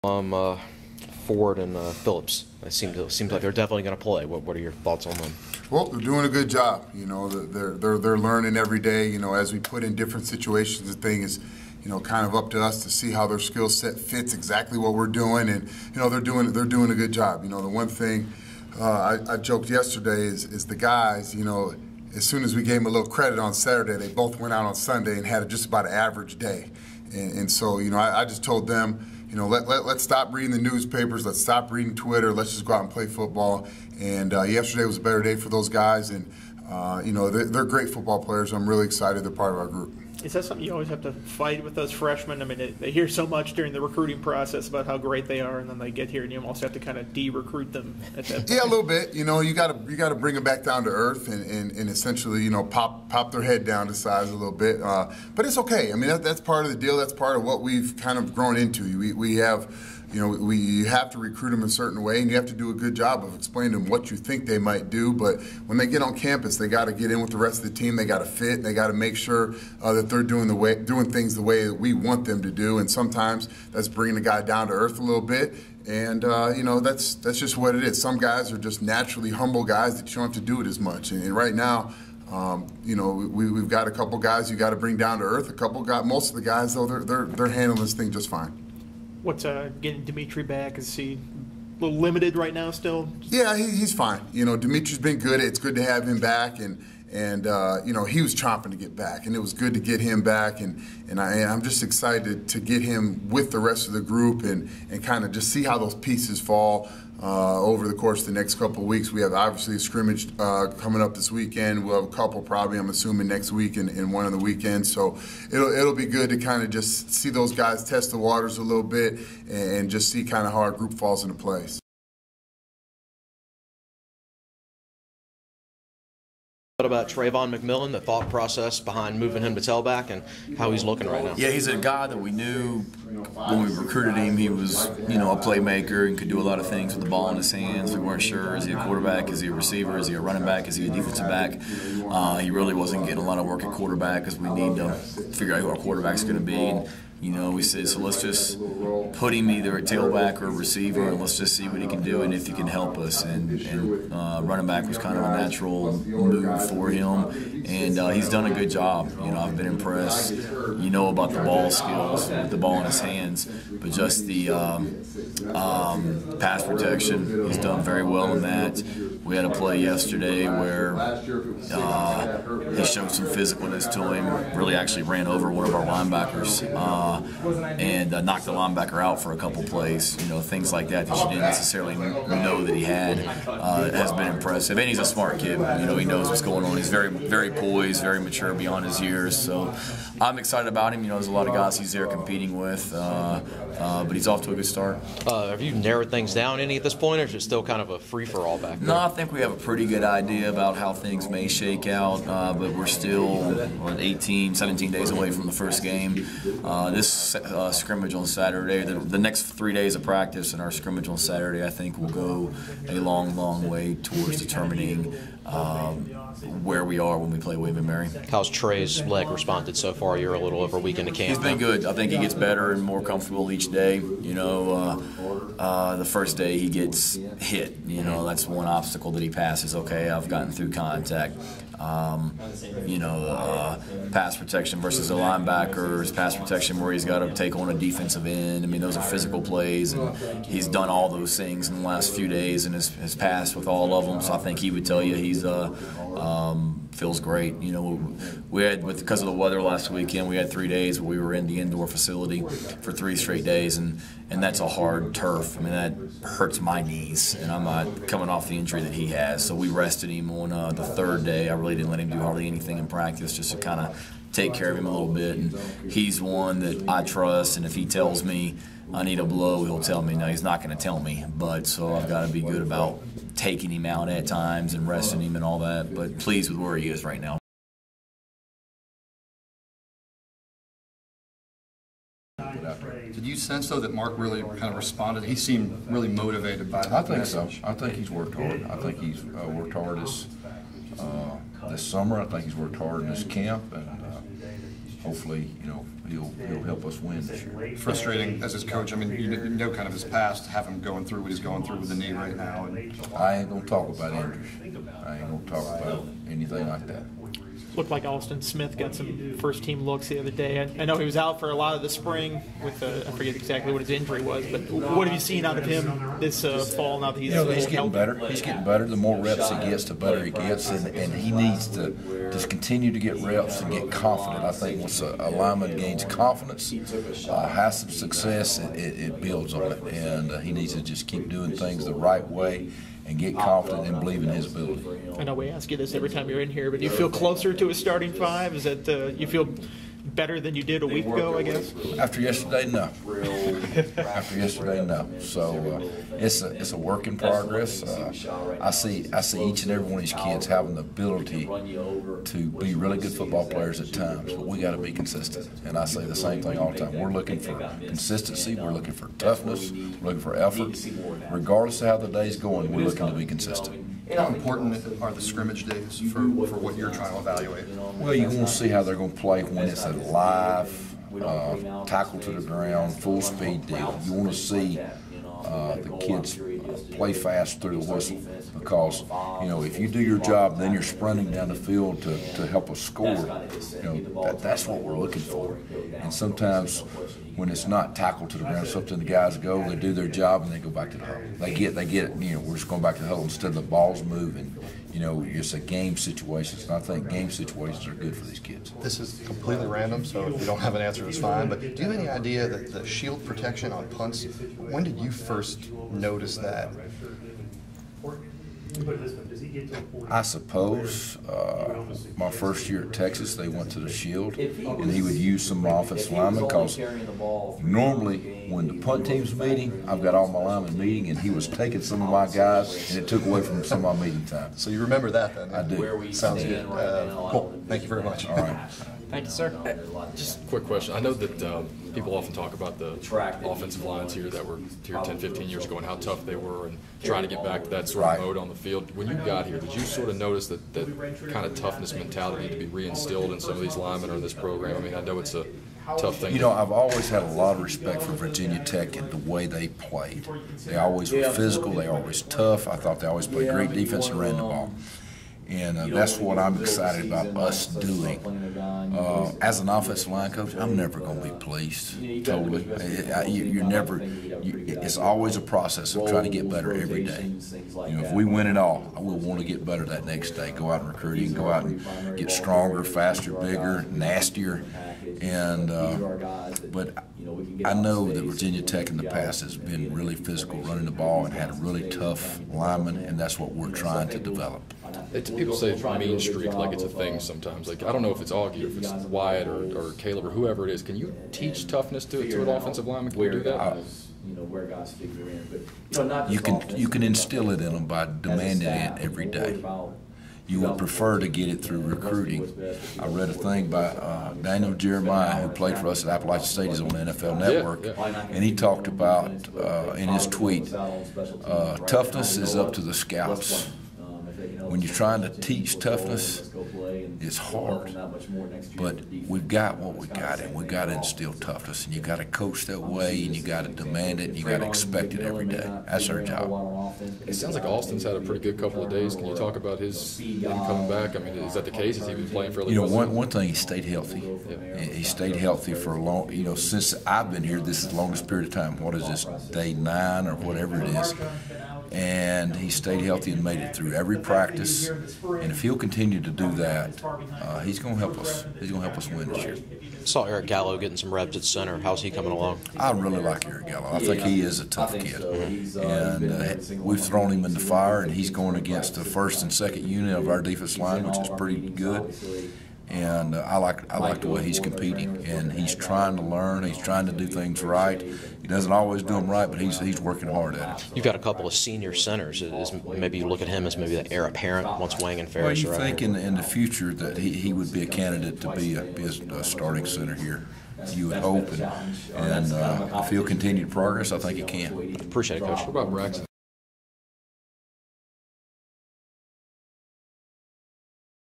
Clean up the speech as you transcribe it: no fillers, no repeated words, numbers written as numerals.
Ford and Phillips. It seems like they're definitely going to play. What are your thoughts on them? Well, they're doing a good job. You know, they're learning every day. You know, as we put in different situations, the thing is, you know, kind of up to us to see how their skill set fits exactly what we're doing, and you know, they're doing a good job. You know, the one thing I joked yesterday is the guys. You know, as soon as we gave them a little credit on Saturday, they both went out on Sunday and had just about an average day, and so you know, I just told them, you know, let's stop reading the newspapers. Let's stop reading Twitter. Let's just go out and play football. And yesterday was a better day for those guys. And, you know, they're great football players. I'm really excited they're part of our group. Is that something you always have to fight with those freshmen? I mean, they hear so much during the recruiting process about how great they are, and then they get here, and you almost have to kind of de-recruit them at that point. Yeah, a little bit. You know, you got to bring them back down to earth and essentially, you know, pop their head down to size a little bit. But it's okay. I mean, that's part of the deal. That's part of what we've kind of grown into. We have. You know, you have to recruit them a certain way, and you have to do a good job of explaining to them what you think they might do. But when they get on campus, they got to get in with the rest of the team. They got to fit. They got to make sure that they're doing things the way that we want them to do. And sometimes that's bringing the guy down to earth a little bit. And you know, that's just what it is. Some guys are just naturally humble guys that you don't have to do it as much. And right now, you know, we've got a couple guys you got to bring down to earth. Most of the guys though, they're handling this thing just fine. What's getting Dimitri back? Is he a little limited right now still? Yeah, he's fine. You know, Dimitri's been good. It's good to have him back, and you know, he was chomping to get back, and it was good to get him back, and I'm just excited to get him with the rest of the group and kind of just see how those pieces fall over the course of the next couple of weeks. We have obviously a scrimmage coming up this weekend. We'll have a couple probably, I'm assuming, next week and one of the weekends. So it'll be good to kind of just see those guys test the waters a little bit and just see kind of how our group falls into place. What about Trayvon McMillan, the thought process behind moving him to tailback and how he's looking right now? Yeah, he's a guy that we knew when we recruited him. He was, you know, a playmaker and could do a lot of things with the ball in his hands. We weren't sure, is he a quarterback, is he a receiver, is he a running back, is he a defensive back? He really wasn't getting a lot of work at quarterback because we need to figure out who our quarterback's going to be. And, you know, we said, so let's just put him either at tailback or receiver, and let's just see what he can do and if he can help us. And running back was kind of a natural move for him, and he's done a good job. You know, I've been impressed. You know about the ball skills with the ball in his hands, but just the pass protection, he's done very well in that. We had a play yesterday where he showed some physicalness to him, really actually ran over one of our linebackers and knocked the linebacker out for a couple plays. You know, things like that you didn't necessarily know that he had. Has been impressive. And he's a smart kid. You know, he knows what's going on. He's very, very poised, very mature beyond his years. So I'm excited about him. You know, there's a lot of guys he's there competing with, but he's off to a good start. Have you narrowed things down any at this point, or is it still kind of a free-for-all back there? No, I think we have a pretty good idea about how things may shake out, but we're still 18, 17 days away from the first game. This scrimmage on Saturday, the next 3 days of practice and our scrimmage on Saturday, I think will go a long, long way towards determining where we are when we play William & Mary. How's Trey's leg responded so far? You're a little over a week into camp. He's been good. I think he gets better and more comfortable each day. You know, the first day he gets hit. You know, that's one obstacle that he passes. Okay, I've gotten through contact. You know, pass protection versus a linebacker, his pass protection where he's got to take on a defensive end. I mean, those are physical plays, and he's done all those things in the last few days and has passed with all of them. So I think he would tell you he's feels great. You know, we had, because of the weather last weekend, we had 3 days where we were in the indoor facility for 3 straight days, and that's a hard turf. I mean, that hurts my knees, and I'm not coming off the injury that he has. So we rested him on the third day. I really didn't let him do hardly anything in practice, just to kind of take care of him a little bit. And he's one that I trust, and if he tells me I need a blow, he'll tell me. No, he's not going to tell me, but so I've got to be good about taking him out at times and resting him and all that, but pleased with where he is right now. Did you sense, though, that Mark really kind of responded? He seemed really motivated by that. I think so. I think he's worked hard. I think he's worked hard this summer. I think he's worked hard in this camp, and hopefully, he'll help us win this year. Frustrating as his coach. I mean, you know kind of his past, have him going through what he's going through with the knee right now. And I ain't gonna talk about injuries. I ain't gonna talk about anything like that. Looked like Alston Smith got some first-team looks the other day. I know he was out for a lot of the spring with I forget exactly what his injury was, but what have you seen out of him this fall now that he's getting better. He's getting better. The more reps he gets, the better he gets, and he needs to just continue to get reps and get confident. I think once a lineman gains confidence, has some success, it builds on it, and he needs to just keep doing things the right way and get confident and believe in his ability. I know we ask you this every time you're in here, but do you feel closer to a starting five? Is that you feel better than you did a week ago, I guess? After yesterday, no. After yesterday, no. So it's a work in progress. I see each and every one of these kids having the ability to be really good football players at times, but we got to be consistent. And I say the same thing all the time. We're looking for consistency. We're looking for toughness. We're looking for effort. Regardless of how the day's going, we're looking to be consistent. how important are the scrimmage days for what you're trying to evaluate? Well, you want to see how they're going to play when it's a live tackle to the ground, full speed deal. You want to see the kids play fast through the whistle, because you know, if you do your job, then you're sprinting down the field to help us score. You know, that's what we're looking for. And sometimes when it's not tackled to the ground, something the guys go, they do their job, and they go back to the huddle. They get it. You know, we're just going back to the huddle instead of the balls moving. You know, it's a game situations, and I think game situations are good for these kids. This is completely random, so if you don't have an answer, it's fine. But do you have any idea that the shield protection on punts, when did you first notice that? I suppose my first year at Texas, they went to the shield, and he would use some offensive linemen, because normally when the punt team's meeting, I've got all my linemen meeting, and he was taking some of my guys, and it took away from some of my meeting time. So you remember that then? I do. Sounds good. Cool. Thank you very much. All right. Thank you, sir. Just a quick question. I know that people often talk about the offensive lines here that were here 10, 15 years ago and how tough they were and trying to get back to that sort of mode on the field. When you got here, did you sort of notice that kind of toughness mentality to be reinstilled in some of these linemen or in this program? I mean, I know it's a tough thing. You know, I've always had a lot of respect for Virginia Tech and the way they played. They always were physical. They always tough. I thought they always played great defense and ran the ball. And that's what I'm excited about us doing. As an offensive line coach, I'm never going to be pleased, totally. You're never. It's always a process of trying to get better every day. You know, if we win it all, we'll want to get better that next day. Go out and recruiting, go out and get stronger, faster, bigger, nastier. And but I know that Virginia Tech in the past has been really physical, running the ball, and had a really tough lineman, and that's what we're trying to develop. People say mean streak like it's a thing sometimes. Like, I don't know if it's Augie or if it's Wyatt or Caleb or whoever it is. Can you teach toughness to an offensive lineman? Can you do that? You can instill it in them by demanding it every day. You would prefer to get it through recruiting. I read a thing by Daniel Jeremiah, who played for us at Appalachian State. He's on the NFL Network, and he talked about in his tweet, toughness is up to the scouts. When you're trying to teach toughness, it's hard. But we've got what we got, and we've got to instill toughness. And you got to coach that way, and you got to demand it, and you got to expect it every day. That's our job. It sounds like Austin's had a pretty good couple of days. Can you talk about him coming back? I mean, is that the case? Has he been playing fairly well? You know, one thing, he stayed healthy. He stayed healthy for a long, you know, since I've been here, this is the longest period of time. What is this, day 9 or whatever it is? And he stayed healthy and made it through every practice. And if he'll continue to do that, he's going to help us. He's going to help us win this year. Saw Eric Gallo getting some reps at center. How's he coming along? I really like Eric Gallo. I think he is a tough kid. And we've thrown him in the fire, and he's going against the first and second unit of our defense line, which is pretty good. And I like the way he's competing, and he's trying to learn. He's trying to do things right. He doesn't always do them right, but he's working hard at it. You've got a couple of senior centers. Maybe you look at him as maybe the heir apparent once Wang and Ferris are out. Well, you think in the future that he would be a candidate to be a starting center here? You would hope, and if he'll continue progress, I think he can. Appreciate it, Coach. What about Braxton?